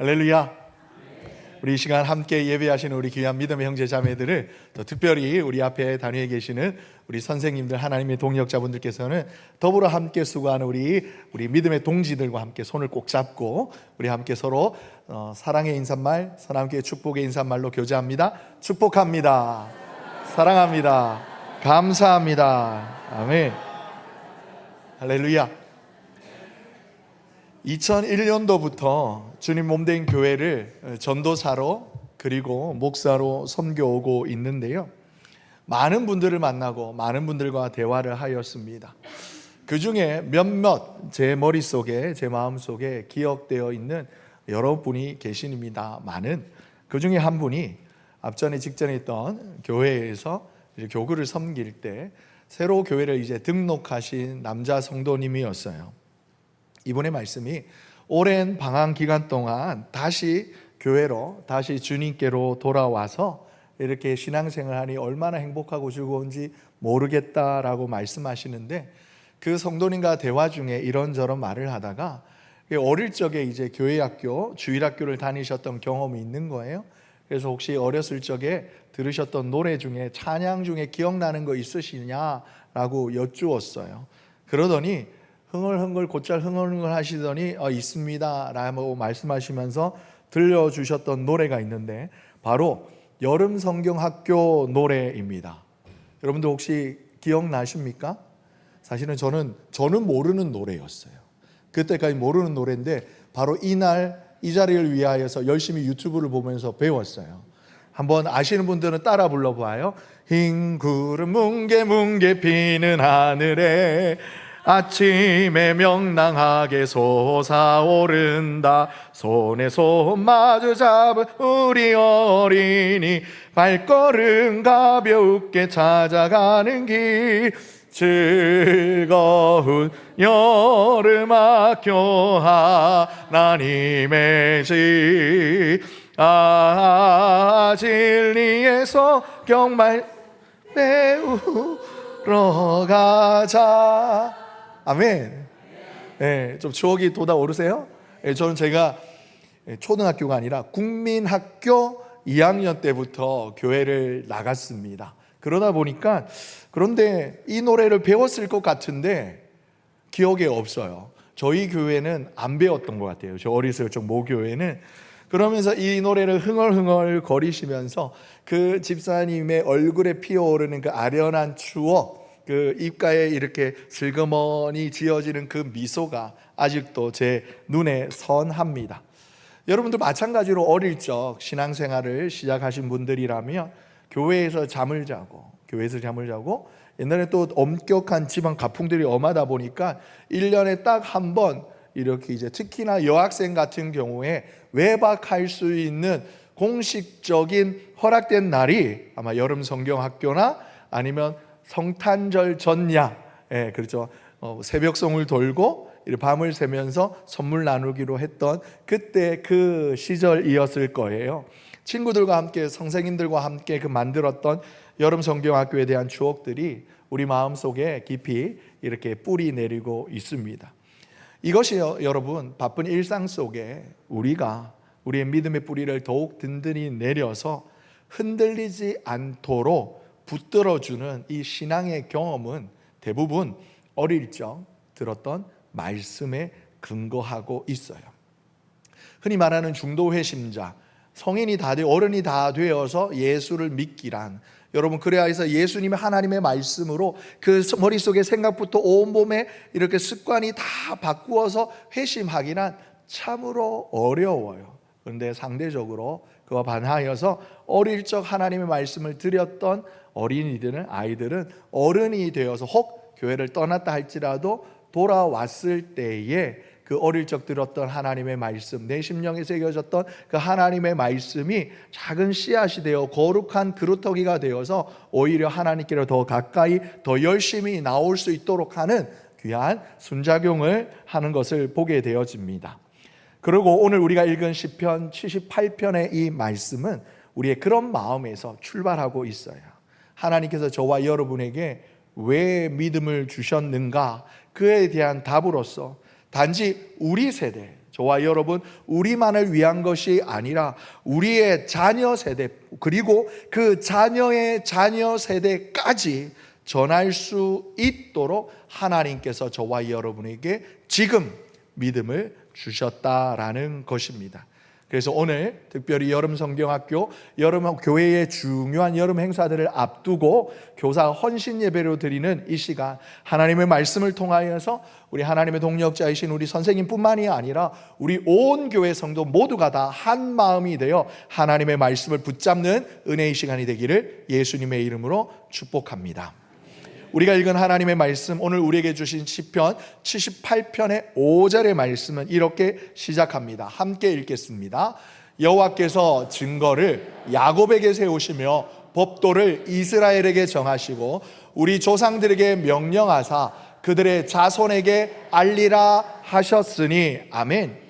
할렐루야. 우리 이 시간 함께 예배하시는 우리 귀한 믿음의 형제 자매들을, 또 특별히 우리 앞에 단위에 계시는 우리 선생님들, 하나님의 동역자분들께서는 더불어 함께 수고하는 우리 믿음의 동지들과 함께 손을 꼭 잡고 우리 함께 서로 사랑의 인사말, 서로 축복의 인사말로 교제합니다. 축복합니다. 사랑합니다. 감사합니다. 아멘. 할렐루야. 2001년도부터 주님 몸된 교회를 전도사로 그리고 목사로 섬겨오고 있는데요, 많은 분들을 만나고 많은 분들과 대화를 하였습니다. 그 중에 몇몇 제 머릿속에, 제 마음속에 기억되어 있는 여러분이 계십니다. 많은 그 중에 한 분이 앞전에 직전에 있던 교회에서 교구를 섬길 때 새로 교회를 이제 등록하신 남자 성도님이었어요. 이번의 말씀이 오랜 방황 기간 동안 다시 교회로, 다시 주님께로 돌아와서 이렇게 신앙생활하니 얼마나 행복하고 즐거운지 모르겠다라고 말씀하시는데, 그 성도님과 대화 중에 이런저런 말을 하다가 어릴 적에 이제 교회학교, 주일학교를 다니셨던 경험이 있는 거예요. 그래서 혹시 어렸을 적에 들으셨던 노래 중에, 찬양 중에 기억나는 거 있으시냐라고 여쭈었어요. 그러더니 흥얼흥얼 곧잘 흥얼흥얼 하시더니 있습니다 라고 말씀하시면서 들려주셨던 노래가 있는데, 바로 여름 성경학교 노래입니다. 여러분들 혹시 기억나십니까? 사실은 저는 모르는 노래였어요. 그때까지 모르는 노래인데 바로 이날 이 자리를 위하여서 열심히 유튜브를 보면서 배웠어요. 한번 아시는 분들은 따라 불러봐요. 흰 구름 뭉게뭉게 피는 하늘에 아침에 명랑하게 솟아오른다. 손에 손 마주 잡은 우리 어린이, 발걸음 가볍게 찾아가는 길, 즐거운 여름학교 하나님의 집, 진리에서 경말 배우러 가자. 아멘. 네, 좀 추억이 돋아오르세요? 네, 저는 제가 초등학교가 아니라 국민학교 2학년 때부터 교회를 나갔습니다. 그러다 보니까, 그런데 이 노래를 배웠을 것 같은데 기억에 없어요. 저희 교회는 안 배웠던 것 같아요. 저 어렸을 적 모교회는. 그러면서 이 노래를 흥얼흥얼 거리시면서 그 집사님의 얼굴에 피어오르는 그 아련한 추억, 그 입가에 이렇게 슬그머니 지어지는 그 미소가 아직도 제 눈에 선합니다. 여러분들 마찬가지로 어릴 적 신앙생활을 시작하신 분들이라면 교회에서 잠을 자고 옛날에 또 엄격한 지방 가풍들이 엄하다 보니까 1년에 딱 한 번 이렇게 이제 특히나 여학생 같은 경우에 외박할 수 있는 공식적인 허락된 날이 아마 여름 성경학교나 아니면 성탄절 전야, 그렇죠. 새벽송을 돌고 밤을 새면서 선물 나누기로 했던 그때 그 시절이었을 거예요. 친구들과 함께, 선생님들과 함께 그 만들었던 여름 성경학교에 대한 추억들이 우리 마음속에 깊이 이렇게 뿌리 내리고 있습니다. 이것이요, 여러분, 바쁜 일상 속에 우리의 믿음의 뿌리를 더욱 든든히 내려서 흔들리지 않도록 붙들어주는 이 신앙의 경험은 대부분 어릴 적 들었던 말씀에 근거하고 있어요. 흔히 말하는 중도회심자, 성인이 다 돼 어른이 다 되어서 예수를 믿기란, 여러분, 그래야 해서 예수님의 하나님의 말씀으로 그 머릿속에 생각부터 온몸에 이렇게 습관이 다 바꾸어서 회심하기란 참으로 어려워요. 그런데 상대적으로 그와 반하여서 어릴 적 하나님의 말씀을 드렸던 아이들은 어른이 되어서 혹 교회를 떠났다 할지라도 돌아왔을 때에 그 어릴 적 들었던 하나님의 말씀, 내 심령에 새겨졌던 그 하나님의 말씀이 작은 씨앗이 되어 거룩한 그루터기가 되어서 오히려 하나님께로 더 가까이, 더 열심히 나올 수 있도록 하는 귀한 순작용을 하는 것을 보게 되어집니다. 그리고 오늘 우리가 읽은 시편 78편의 이 말씀은 우리의 그런 마음에서 출발하고 있어요. 하나님께서 저와 여러분에게 왜 믿음을 주셨는가, 그에 대한 답으로서 단지 우리 세대, 저와 여러분, 우리만을 위한 것이 아니라 우리의 자녀 세대, 그리고 그 자녀의 자녀 세대까지 전할 수 있도록 하나님께서 저와 여러분에게 지금 믿음을 주셨다라는 것입니다. 그래서 오늘 특별히 여름 성경학교, 여름 교회의 중요한 여름 행사들을 앞두고 교사 헌신 예배로 드리는 이 시간, 하나님의 말씀을 통하여서 우리 하나님의 동력자이신 우리 선생님뿐만이 아니라 우리 온 교회 성도 모두가 다 한 마음이 되어 하나님의 말씀을 붙잡는 은혜의 시간이 되기를 예수님의 이름으로 축복합니다. 우리가 읽은 하나님의 말씀, 오늘 우리에게 주신 시편 78편의 5절의 말씀은 이렇게 시작합니다. 함께 읽겠습니다. 여호와께서 증거를 야곱에게 세우시며 법도를 이스라엘에게 정하시고 우리 조상들에게 명령하사 그들의 자손에게 알리라 하셨으니. 아멘.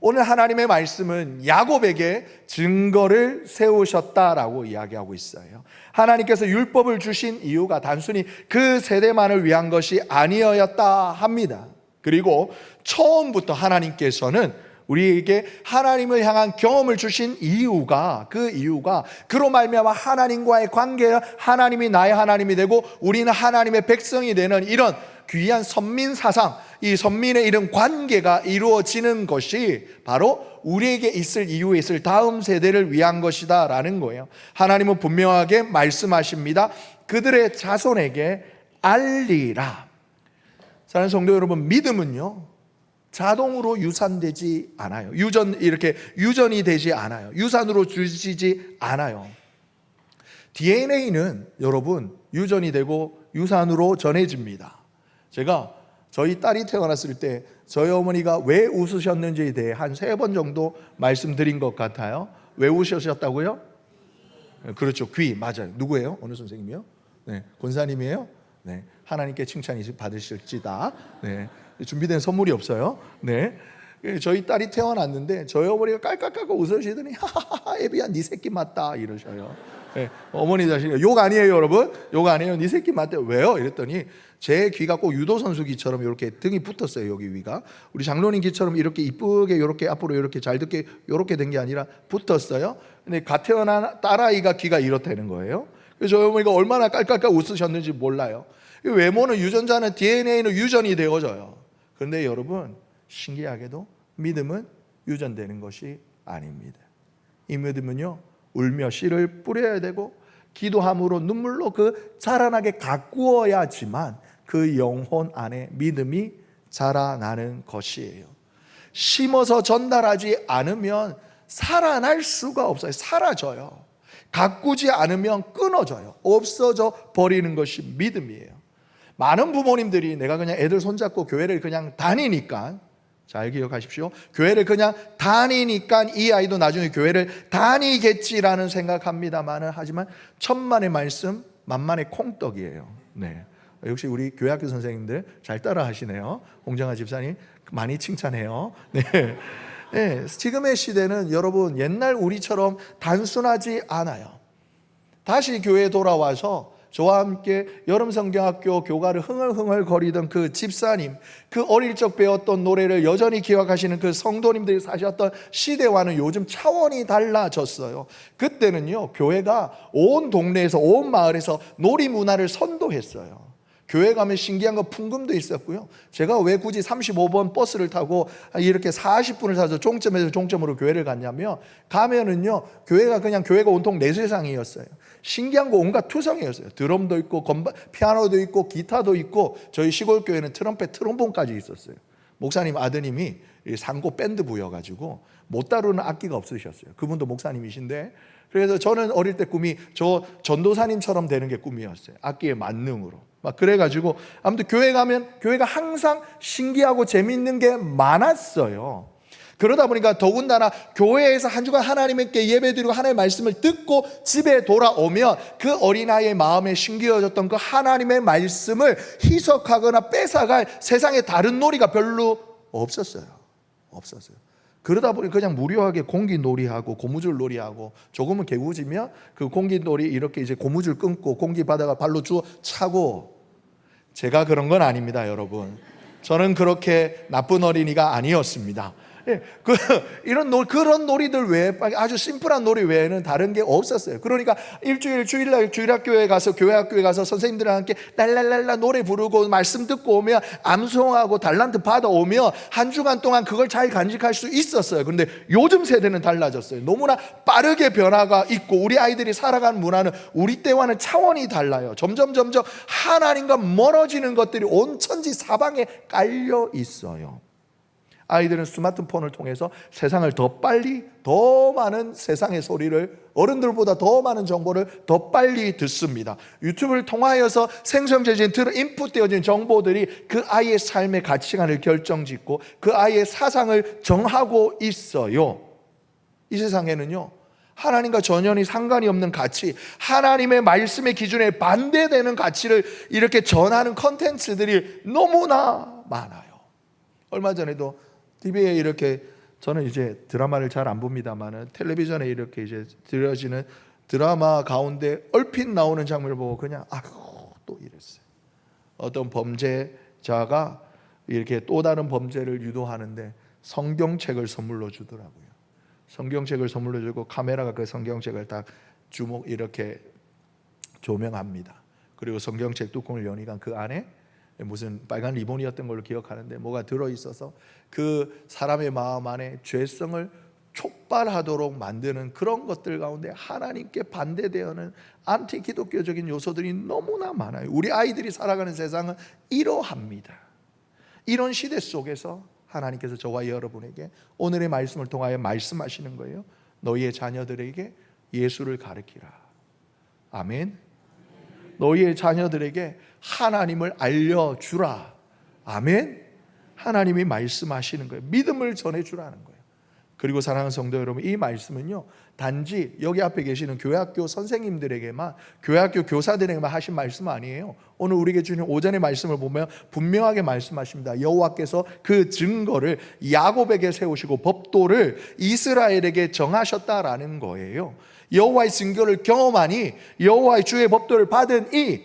오늘 하나님의 말씀은 야곱에게 증거를 세우셨다라고 이야기하고 있어요. 하나님께서 율법을 주신 이유가 단순히 그 세대만을 위한 것이 아니었다 합니다. 그리고 처음부터 하나님께서는 우리에게 하나님을 향한 경험을 주신 이유가, 그 이유가 그로 말미암아 하나님과의 관계가, 하나님이 나의 하나님이 되고 우리는 하나님의 백성이 되는 이런 귀한 선민 사상, 이 선민의 이런 관계가 이루어지는 것이 바로 우리에게 있을 이후에 있을 다음 세대를 위한 것이다 라는 거예요. 하나님은 분명하게 말씀하십니다. 그들의 자손에게 알리라. 사랑하는 성도 여러분, 믿음은요 자동으로 유산되지 않아요. 이렇게 유전이 되지 않아요. 유산으로 주시지 않아요. DNA는 여러분 유전이 되고 유산으로 전해집니다. 제가 저희 딸이 태어났을 때 저희 어머니가 왜 웃으셨는지에 대해 한 3번 정도 말씀드린 것 같아요. 왜 웃으셨다고요? 그렇죠, 귀. 맞아요. 누구예요? 어느 선생님이요? 네, 권사님이에요? 네, 하나님께 칭찬이 받으실지다. 네, 준비된 선물이 없어요. 네, 저희 딸이 태어났는데 저희 어머니가 깔깔깔깔 웃으시더니 하하하 애비야 네 새끼 맞다 이러셔요. 네, 어머니 자신이 욕 아니에요 여러분, 욕 아니에요. 네 새끼 맞대요. 왜요? 이랬더니 제 귀가 꼭 유도선수 귀처럼 이렇게 등이 붙었어요. 여기 위가 우리 장로님 귀처럼 이렇게 이쁘게 이렇게 앞으로 이렇게 잘 듣게 이렇게 된 게 아니라 붙었어요. 근데 갓 태어난 딸아이가 귀가 이렇다는 거예요. 그래서 저희 어머니가 얼마나 깔깔깔 웃으셨는지 몰라요. 외모는 유전자는 DNA는 유전이 되어져요. 그런데 여러분 신기하게도 믿음은 유전되는 것이 아닙니다. 이 믿음은요 울며 씨를 뿌려야 되고 기도함으로 눈물로 그 자라나게 가꾸어야지만 그 영혼 안에 믿음이 자라나는 것이에요. 심어서 전달하지 않으면 살아날 수가 없어요. 사라져요. 가꾸지 않으면 끊어져요. 없어져 버리는 것이 믿음이에요. 많은 부모님들이 내가 그냥 애들 손잡고 교회를 그냥 다니니까, 잘 기억하십시오. 교회를 그냥 다니니까 이 아이도 나중에 교회를 다니겠지라는 생각합니다만, 하지만 천만의 말씀 만만의 콩떡이에요. 네, 역시 우리 교회학교 선생님들 잘 따라 하시네요. 홍정아 집사님 많이 칭찬해요. 네. 네, 지금의 시대는 여러분 옛날 우리처럼 단순하지 않아요. 다시 교회에 돌아와서 저와 함께 여름성경학교 교가를 흥얼흥얼 거리던 그 집사님, 그 어릴 적 배웠던 노래를 여전히 기억하시는 그 성도님들이 사셨던 시대와는 요즘 차원이 달라졌어요. 그때는요 교회가 온 동네에서 온 마을에서 놀이 문화를 선도했어요. 교회 가면 신기한 거 풍금도 있었고요. 제가 왜 굳이 35번 버스를 타고 이렇게 40분을 타서 종점에서 종점으로 교회를 갔냐면, 가면은요 교회가 그냥 교회가 온통 내 세상이었어요. 신기한 거 온갖 투성이었어요. 드럼도 있고 피아노도 있고 기타도 있고, 저희 시골 교회는 트럼펫, 트롬본까지 있었어요. 목사님 아드님이 상고 밴드 부여가지고 못 다루는 악기가 없으셨어요. 그분도 목사님이신데, 그래서 저는 어릴 때 꿈이 저 전도사님처럼 되는 게 꿈이었어요. 악기의 만능으로. 막 그래가지고 아무튼 교회 가면 교회가 항상 신기하고 재미있는 게 많았어요. 그러다 보니까 더군다나 교회에서 한 주간 하나님께 예배드리고 하나님의 말씀을 듣고 집에 돌아오면 그 어린아이의 마음에 신기해졌던 그 하나님의 말씀을 희석하거나 뺏어갈 세상에 다른 놀이가 별로 없었어요. 그러다 보니 그냥 무료하게 공기놀이하고 고무줄 놀이하고, 조금은 개구지면 그 공기놀이 이렇게 이제 고무줄 끊고 공기 받아가 발로 주워 차고. 제가 그런 건 아닙니다 여러분. 저는 그렇게 나쁜 어린이가 아니었습니다. 예, 그런 놀이들 외에 아주 심플한 놀이 외에는 다른 게 없었어요. 그러니까 주일날 주일학교에 가서 교회학교에 가서 선생님들과 함께 랄랄랄라 노래 부르고 말씀 듣고 오면 암송하고 달란트 받아오면 한 주간 동안 그걸 잘 간직할 수 있었어요. 그런데 요즘 세대는 달라졌어요. 너무나 빠르게 변화가 있고 우리 아이들이 살아가는 문화는 우리 때와는 차원이 달라요. 점점 하나님과 멀어지는 것들이 온 천지 사방에 깔려 있어요. 아이들은 스마트폰을 통해서 세상을 더 빨리, 더 많은 세상의 소리를, 어른들보다 더 많은 정보를 더 빨리 듣습니다. 유튜브를 통하여서 생성되어진 인풋되어진 정보들이 그 아이의 삶의 가치관을 결정짓고 그 아이의 사상을 정하고 있어요. 이 세상에는요, 하나님과 전혀 상관이 없는 가치, 하나님의 말씀의 기준에 반대되는 가치를 이렇게 전하는 컨텐츠들이 너무나 많아요. 얼마 전에도 TV에 이렇게, 저는 이제 드라마를 잘 안 봅니다만은 텔레비전에 이렇게 이제 들려지는 드라마 가운데 얼핏 나오는 장면을 보고 그냥 또 이랬어요. 어떤 범죄자가 이렇게 또 다른 범죄를 유도하는데 성경책을 선물로 주더라고요. 성경책을 선물로 주고 카메라가 그 성경책을 딱 이렇게 조명합니다. 그리고 성경책 뚜껑을 여니까 그 안에 무슨 빨간 리본이었던 걸로 기억하는데 뭐가 들어있어서 그 사람의 마음 안에 죄성을 촉발하도록 만드는 그런 것들 가운데 하나님께 반대되어는 안티 기독교적인 요소들이 너무나 많아요. 우리 아이들이 살아가는 세상은 이러합니다. 이런 시대 속에서 하나님께서 저와 여러분에게 오늘의 말씀을 통하여 말씀하시는 거예요. 너희의 자녀들에게 예수를 가르치라. 아멘. 너희의 자녀들에게 하나님을 알려주라. 아멘. 하나님이 말씀하시는 거예요. 믿음을 전해주라는 거예요. 그리고 사랑하는 성도 여러분, 이 말씀은요, 단지 여기 앞에 계시는 교회학교 선생님들에게만, 교회학교 교사들에게만 하신 말씀 아니에요. 오늘 우리에게 주는 오전의 말씀을 보면 분명하게 말씀하십니다. 여호와께서 그 증거를 야곱에게 세우시고 법도를 이스라엘에게 정하셨다라는 거예요. 여호와의 증거를 경험하니 여호와의 주의 법도를 받은 이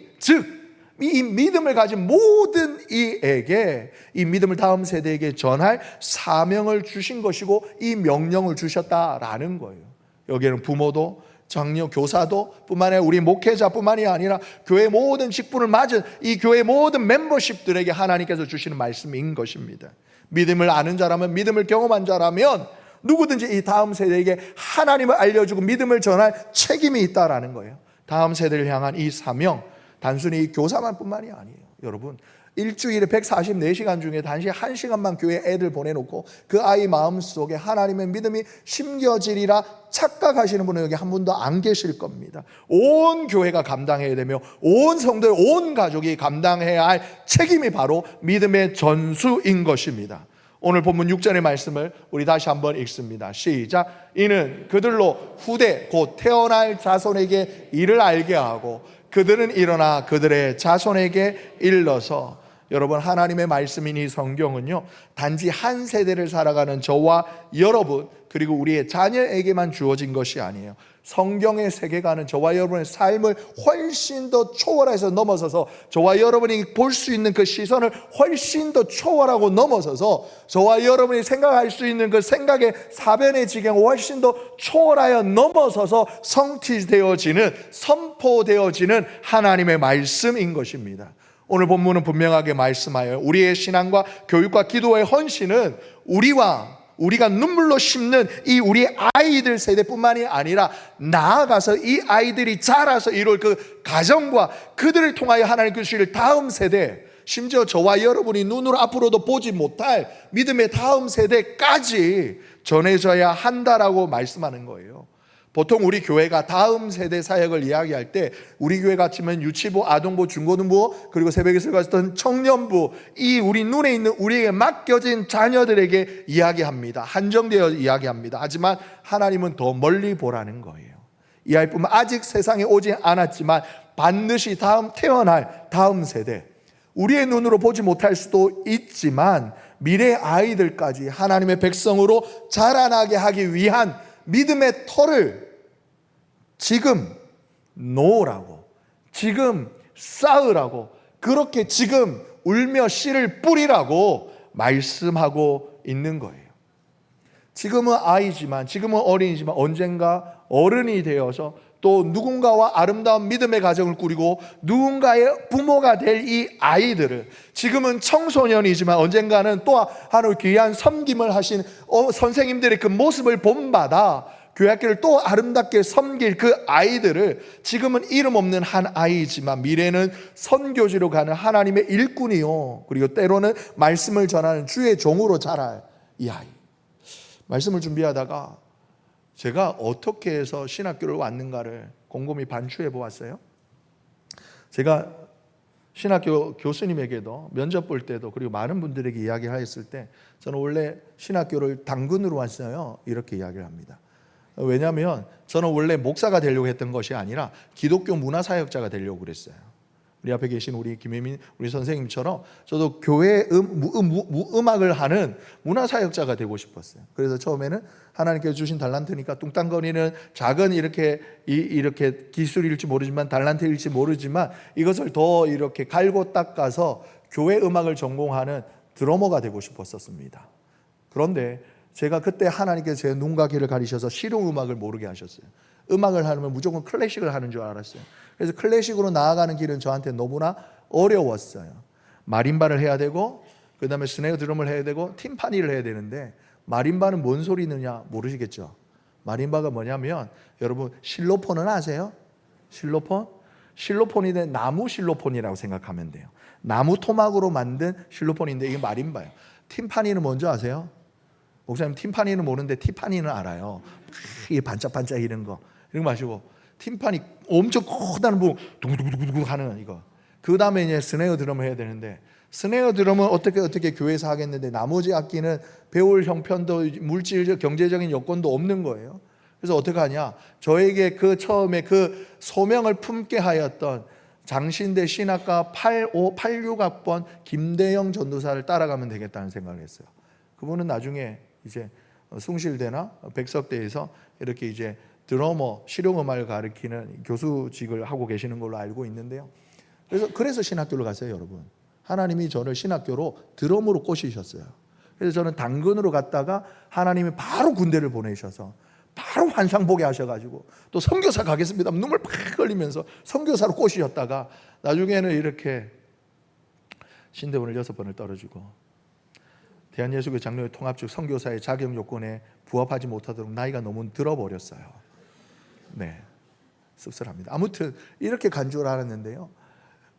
믿음을 가진 모든 이에게, 이 믿음을 다음 세대에게 전할 사명을 주신 것이고 이 명령을 주셨다라는 거예요. 여기에는 부모도 장로 교사도 뿐만 아니라 우리 목회자뿐만이 아니라 교회 모든 직분을 맡은 이 교회 모든 멤버십들에게 하나님께서 주시는 말씀인 것입니다. 믿음을 아는 자라면, 믿음을 경험한 자라면 누구든지 이 다음 세대에게 하나님을 알려주고 믿음을 전할 책임이 있다라는 거예요. 다음 세대를 향한 이 사명, 단순히 교사만 뿐만이 아니에요. 여러분, 일주일에 144시간 중에 단지 1시간만 교회 애들 보내놓고 그 아이 마음속에 하나님의 믿음이 심겨지리라 착각하시는 분은 여기 한 분도 안 계실 겁니다. 온 교회가 감당해야 되며 온 성도의 온 가족이 감당해야 할 책임이 바로 믿음의 전수인 것입니다. 오늘 본문 6절의 말씀을 우리 다시 한번 읽습니다. 시작. 이는 그들로 후대 곧 태어날 자손에게 이를 알게 하고 그들은 일어나 그들의 자손에게 일러서. 여러분, 하나님의 말씀인 이 성경은요, 단지 한 세대를 살아가는 저와 여러분 그리고 우리의 자녀에게만 주어진 것이 아니에요. 성경의 세계관은 저와 여러분의 삶을 훨씬 더 초월해서 넘어서서 저와 여러분이 볼 수 있는 그 시선을 훨씬 더 초월하고 넘어서서 저와 여러분이 생각할 수 있는 그 생각의 사변의 지경을 훨씬 더 초월하여 넘어서서 성취되어지는, 선포되어지는 하나님의 말씀인 것입니다. 오늘 본문은 분명하게 말씀하여 우리의 신앙과 교육과 기도의 헌신은 우리가 눈물로 심는 이 우리 아이들 세대뿐만이 아니라 나아가서 이 아이들이 자라서 이룰 그 가정과 그들을 통하여 하나님 주실 다음 세대, 심지어 저와 여러분이 눈으로 앞으로도 보지 못할 믿음의 다음 세대까지 전해져야 한다라고 말씀하는 거예요. 보통 우리 교회가 다음 세대 사역을 이야기할 때 우리 교회가 치면 유치부, 아동부, 중고등부 그리고 새벽에 갔던 청년부, 이 우리 눈에 있는 우리에게 맡겨진 자녀들에게 이야기합니다. 한정되어 이야기합니다. 하지만 하나님은 더 멀리 보라는 거예요. 이 아이뿐만 아직 세상에 오지 않았지만 반드시 태어날 다음 세대, 우리의 눈으로 보지 못할 수도 있지만 미래 아이들까지 하나님의 백성으로 자라나게 하기 위한 믿음의 터를 지금 놓으라고, 지금 쌓으라고, 그렇게 지금 울며 씨를 뿌리라고 말씀하고 있는 거예요. 지금은 아이지만, 지금은 어린이지만 언젠가 어른이 되어서 또 누군가와 아름다운 믿음의 가정을 꾸리고 누군가의 부모가 될 이 아이들을, 지금은 청소년이지만 언젠가는 또 하루 귀한 섬김을 하신 선생님들의 그 모습을 본받아 교회학교를 또 아름답게 섬길 그 아이들을, 지금은 이름 없는 한 아이지만 미래는 선교지로 가는 하나님의 일꾼이요, 그리고 때로는 말씀을 전하는 주의 종으로 자랄 이 아이. 말씀을 준비하다가 제가 어떻게 해서 신학교를 왔는가를 곰곰이 반추해 보았어요. 제가 신학교 교수님에게도 면접 볼 때도, 그리고 많은 분들에게 이야기하였을 때, 저는 원래 신학교를 당근으로 왔어요, 이렇게 이야기를 합니다. 왜냐하면 저는 원래 목사가 되려고 했던 것이 아니라 기독교 문화사역자가 되려고 그랬어요. 우리 앞에 계신 우리 김혜민 우리 선생님처럼 저도 교회 음악을 하는 문화사역자가 되고 싶었어요. 그래서 처음에는 하나님께서 주신 달란트니까 뚱땅거리는 작은 이렇게 기술일지 모르지만, 달란트일지 모르지만, 이것을 더 이렇게 갈고 닦아서 교회 음악을 전공하는 드러머가 되고 싶었었습니다. 그런데 제가 그때 하나님께서 제 눈과 귀를 가리셔서 실용음악을 모르게 하셨어요. 음악을 하면 무조건 클래식을 하는 줄 알았어요. 그래서 클래식으로 나아가는 길은 저한테 너무나 어려웠어요. 마림바를 해야 되고, 그 다음에 스네어 드럼을 해야 되고, 팀파니를 해야 되는데, 마림바는 뭔 소리느냐 모르시겠죠? 마림바가 뭐냐면, 여러분 실로폰은 아세요? 실로폰? 실로폰인데 나무 실로폰이라고 생각하면 돼요. 나무 토막으로 만든 실로폰인데 이게 마림바예요. 팀파니는 뭔지 아세요? 목사님 팀파니는 모르는데 티파니는 알아요. 이게 반짝반짝 이런 거 마시고, 팀파니 엄청 커다란 뭐 둥둥둥둥 하는 이거. 그 다음에 이제 스네어 드럼을 해야 되는데, 스네어 드럼은 어떻게 교회에서 하겠는데 나머지 악기는 배울 형편도 물질 경제적인 여건도 없는 거예요. 그래서 어떻게 하냐, 저에게 그 처음에 그 소명을 품게 하였던 장신대 신학과 86학번 김대영 전도사를 따라가면 되겠다는 생각을 했어요. 그분은 나중에 이제 숭실대나 백석대에서 이렇게 이제 드러머, 실용음악을 가르치는 교수직을 하고 계시는 걸로 알고 있는데요. 그래서 신학교를 갔어요, 여러분. 하나님이 저를 신학교로 드럼으로 꼬시셨어요. 그래서 저는 당근으로 갔다가 하나님이 바로 군대를 보내셔서 바로 환상 보게 하셔가지고, 또 선교사 가겠습니다 눈물 팍 흘리면서 선교사로 꼬시셨다가 나중에는 이렇게 신대원을 6번을 떨어지고 대한예수교 장로회 통합 측 선교사의 자격 요건에 부합하지 못하도록 나이가 너무 들어버렸어요. 네, 씁쓸합니다. 아무튼 이렇게 간 줄 알았는데요,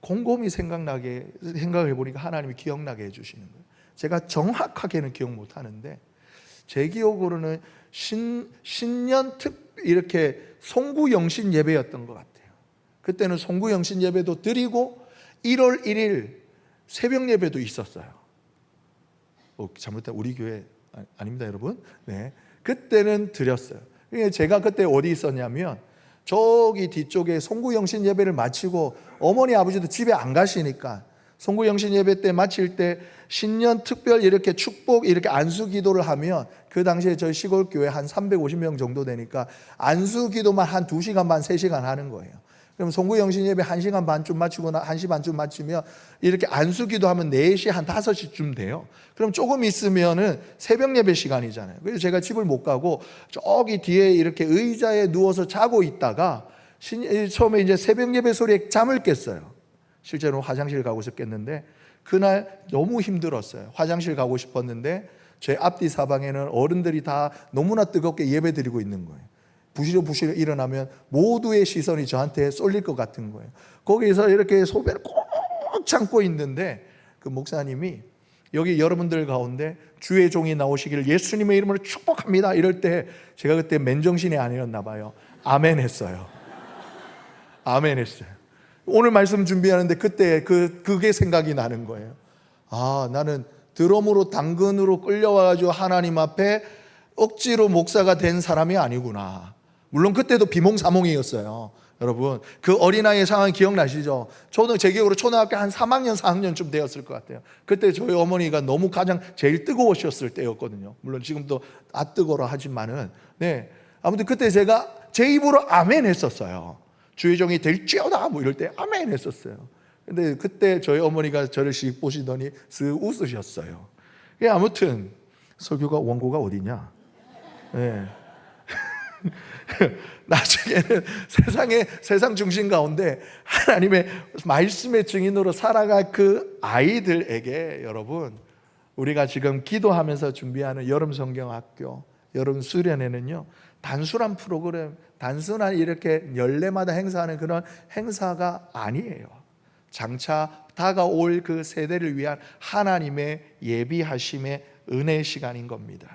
곰곰이 생각을 해보니까 하나님이 기억나게 해주시는 거예요. 제가 정확하게는 기억 못하는데 제 기억으로는 신년 이렇게 송구영신 예배였던 것 같아요. 그때는 송구영신 예배도 드리고 1월 1일 새벽 예배도 있었어요. 잘못했다, 우리 교회 아닙니다, 여러분. 네, 그때는 드렸어요. 제가 그때 어디 있었냐면 저기 뒤쪽에 송구영신 예배를 마치고 어머니 아버지도 집에 안 가시니까 송구영신 예배 때 마칠 때 신년 특별 이렇게 축복 이렇게 안수 기도를 하면, 그 당시에 저희 시골 교회 한 350명 정도 되니까 안수 기도만 한 2시간 반 3시간 하는 거예요. 그럼 송구영신 예배 1시간 반쯤 마치고 1시 반쯤 마치면 이렇게 안수 기도하면 4시 한 5시쯤 돼요. 그럼 조금 있으면은 새벽 예배 시간이잖아요. 그래서 제가 집을 못 가고 저기 뒤에 이렇게 의자에 누워서 자고 있다가 처음에 이제 새벽 예배 소리에 잠을 깼어요. 실제로 화장실 가고 싶겠는데 그날 너무 힘들었어요. 화장실 가고 싶었는데 제 앞뒤 사방에는 어른들이 다 너무나 뜨겁게 예배 드리고 있는 거예요. 부시럭부시럭 일어나면 모두의 시선이 저한테 쏠릴 것 같은 거예요. 거기서 이렇게 소변을 꼭 참고 있는데 그 목사님이 여기 여러분들 가운데 주의 종이 나오시기를 예수님의 이름으로 축복합니다 이럴 때 제가 그때 맨정신이 아니었나 봐요. 아멘 했어요. 아멘 했어요. 오늘 말씀 준비하는데 그때 그게 생각이 나는 거예요. 아, 나는 드럼으로 당근으로 끌려와가지고 하나님 앞에 억지로 목사가 된 사람이 아니구나. 물론 그때도 비몽사몽이었어요. 여러분 그 어린아이의 상황 기억나시죠? 저는 제 기억으로 초등학교 한 3학년 4학년쯤 되었을 것 같아요. 그때 저희 어머니가 너무 가장 제일 뜨거우셨을 때였거든요. 물론 지금도 뜨거라 하지만은 네, 아무튼 그때 제가 제 입으로 아멘 했었어요. 주의 종이 될지어다 뭐 이럴 때 아멘 했었어요. 근데 그때 저희 어머니가 저를 씩 보시더니 쓱 웃으셨어요. 아무튼 설교가 원고가 어디냐? 네. 나중에는 세상 중심 가운데 하나님의 말씀의 증인으로 살아갈 그 아이들에게 여러분, 우리가 지금 기도하면서 준비하는 여름 성경학교, 여름 수련회는요, 단순한 프로그램, 단순한 이렇게 연례마다 행사하는 그런 행사가 아니에요. 장차 다가올 그 세대를 위한 하나님의 예비하심의 은혜의 시간인 겁니다.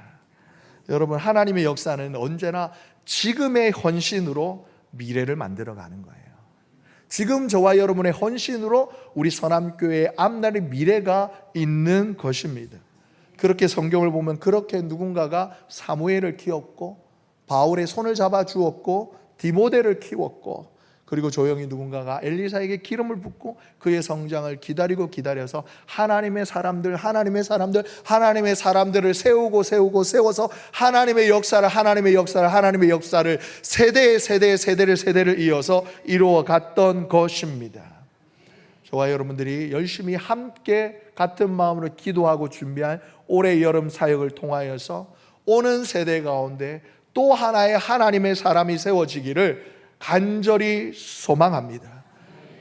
여러분, 하나님의 역사는 언제나 지금의 헌신으로 미래를 만들어가는 거예요. 지금 저와 여러분의 헌신으로 우리 선함교회의 앞날의 미래가 있는 것입니다. 그렇게 성경을 보면 그렇게 누군가가 사무엘을 키웠고, 바울의 손을 잡아 주었고, 디모데를 키웠고, 그리고 조용히 누군가가 엘리사에게 기름을 붓고 그의 성장을 기다려서 하나님의 사람들을 세워서 하나님의 역사를 세대를 이어서 이루어 갔던 것입니다. 저와 여러분들이 열심히 함께 같은 마음으로 기도하고 준비한 올해 여름 사역을 통하여서 오는 세대 가운데 또 하나의 하나님의 사람이 세워지기를 간절히 소망합니다.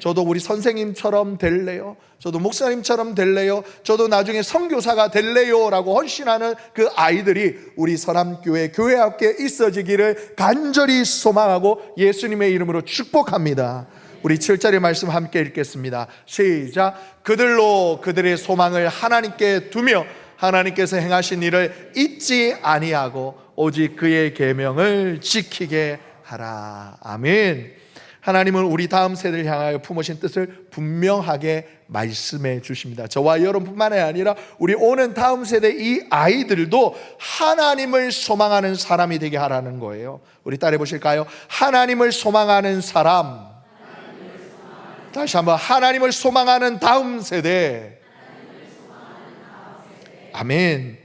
저도 우리 선생님처럼 될래요? 저도 목사님처럼 될래요? 저도 나중에 선교사가 될래요? 라고 헌신하는 그 아이들이 우리 선함교회 교회 앞에 있어지기를 간절히 소망하고 예수님의 이름으로 축복합니다. 우리 7절의 말씀 함께 읽겠습니다. 시작. 그들로 그들의 소망을 하나님께 두며 하나님께서 행하신 일을 잊지 아니하고 오직 그의 계명을 지키게 하라. 아멘. 하나님은 우리 다음 세대를 향하여 품으신 뜻을 분명하게 말씀해 주십니다. 저와 여러분뿐만 아니라 우리 오는 다음 세대 이 아이들도 하나님을 소망하는 사람이 되게 하라는 거예요. 우리 따라해 보실까요? 하나님을 소망하는 사람. 다시 한번, 하나님을 소망하는 다음 세대. 아멘.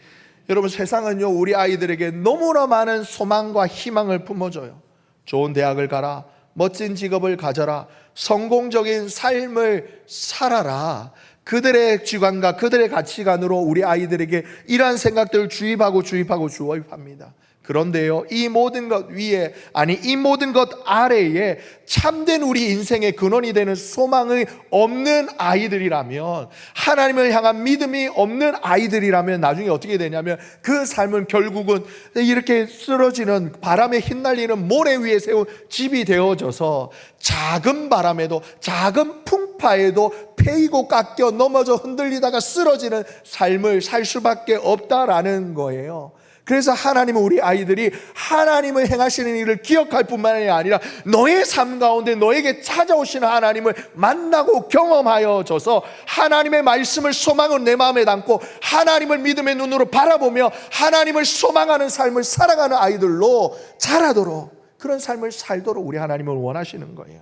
여러분, 세상은요 우리 아이들에게 너무나 많은 소망과 희망을 품어줘요. 좋은 대학을 가라, 멋진 직업을 가져라, 성공적인 삶을 살아라. 그들의 주관과 그들의 가치관으로 우리 아이들에게 이러한 생각들을 주입합니다. 그런데요, 이 모든 것 위에, 아니 이 모든 것 아래에 참된 우리 인생의 근원이 되는 소망이 없는 아이들이라면, 하나님을 향한 믿음이 없는 아이들이라면 나중에 어떻게 되냐면 그 삶은 결국은 이렇게 쓰러지는, 바람에 휘날리는 모래 위에 세운 집이 되어져서 작은 바람에도, 작은 풍파에도 패이고 깎여 넘어져 흔들리다가 쓰러지는 삶을 살 수밖에 없다라는 거예요. 그래서 하나님은 우리 아이들이 하나님을 행하시는 일을 기억할 뿐만이 아니라 너의 삶 가운데 너에게 찾아오시는 하나님을 만나고 경험하여 줘서 하나님의 말씀을 소망으로 내 마음에 담고 하나님을 믿음의 눈으로 바라보며 하나님을 소망하는 삶을 살아가는 아이들로 자라도록, 그런 삶을 살도록 우리 하나님을 원하시는 거예요.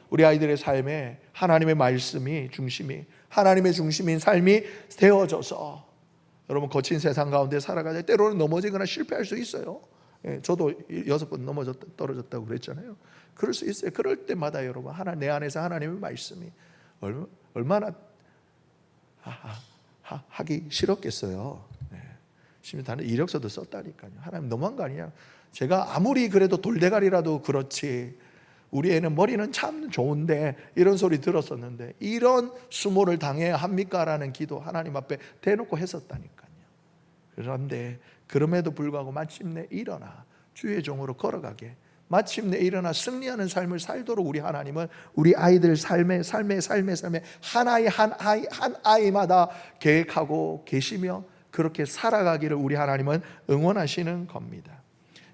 우리 아이들의 삶에 하나님의 말씀이 중심이, 하나님의 중심인 삶이 되어져서 여러분, 거친 세상 가운데 살아가자 때로는 넘어지거나 실패할 수 있어요. 저도 6번 떨어졌다고 그랬잖아요. 그럴 수 있어요. 그럴 때마다 여러분, 내 안에서 하나님의 말씀이 얼마나 하기 싫었겠어요. 심지어 다른 이력서도 썼다니까요. 하나님 너무한 거 아니냐. 제가 아무리 그래도 돌대가리라도 그렇지 우리 애는 머리는 참 좋은데, 이런 소리 들었었는데 이런 수모를 당해야 합니까? 라는 기도 하나님 앞에 대놓고 했었다니까요. 그런데 그럼에도 불구하고 마침내 일어나 주의 종으로 걸어가게, 마침내 일어나 승리하는 삶을 살도록 우리 하나님은 우리 아이들 삶에 한 아이마다 계획하고 계시며 그렇게 살아가기를 우리 하나님은 응원하시는 겁니다.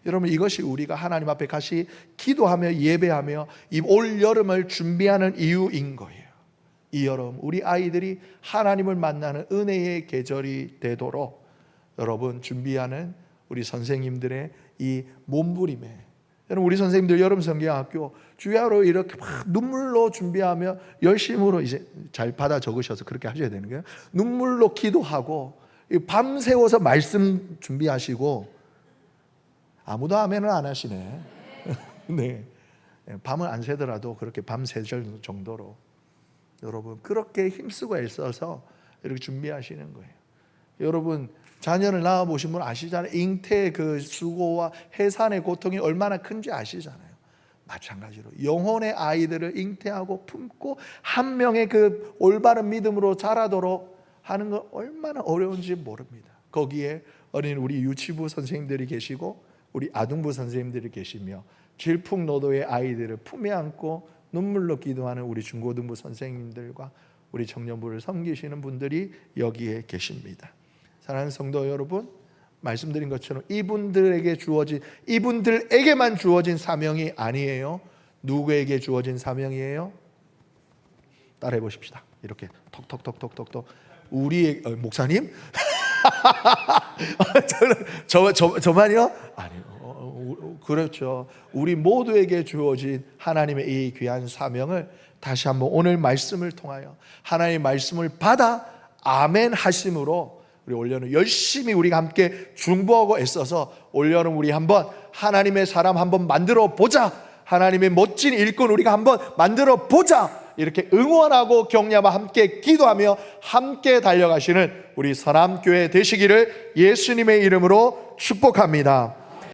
여러분, 이것이 우리가 하나님 앞에 같이 기도하며 예배하며 이 올 여름을 준비하는 이유인 거예요. 이 여름 우리 아이들이 하나님을 만나는 은혜의 계절이 되도록 여러분 준비하는 우리 선생님들의 이 몸부림에, 여러분 우리 선생님들 여름 성경학교 주야로 이렇게 막 눈물로 준비하며 열심으로 이제 잘 받아 적으셔서 그렇게 하셔야 되는 거예요. 눈물로 기도하고 밤새워서 말씀 준비하시고, 아무도 아멘을 안 하시네. 네. 밤을 안 새더라도 그렇게 밤 새절 정도로 여러분 그렇게 힘쓰고 애써서 이렇게 준비하시는 거예요. 여러분 자녀를 낳아보신 분 아시잖아요. 잉태의 그 수고와 해산의 고통이 얼마나 큰지 아시잖아요. 마찬가지로 영혼의 아이들을 잉태하고 품고 한 명의 그 올바른 믿음으로 자라도록 하는 건 얼마나 어려운지 모릅니다. 거기에 어린 우리 유치부 선생님들이 계시고 우리 아동부 선생님들이 계시며 질풍노도의 아이들을 품에 안고 눈물로 기도하는 우리 중고등부 선생님들과 우리 청년부를 섬기시는 분들이 여기에 계십니다. 사랑하는 성도 여러분, 말씀드린 것처럼 이분들에게만 주어진 사명이 아니에요. 누구에게 주어진 사명이에요? 따라해 보십시다. 이렇게 톡톡톡톡톡톡. 우리 목사님? 저만요? 아니요. 그렇죠. 우리 모두에게 주어진 하나님의 이 귀한 사명을 다시 한번 오늘 말씀을 통하여 하나님의 말씀을 받아 아멘 하심으로 우리 올여름 열심히 우리가 함께 중보하고 애써서 올여름 우리 한번 하나님의 사람 한번 만들어 보자, 하나님의 멋진 일꾼 우리가 한번 만들어 보자, 이렇게 응원하고 격려하며 함께 기도하며 함께 달려가시는 우리 서남교회 되시기를 예수님의 이름으로 축복합니다.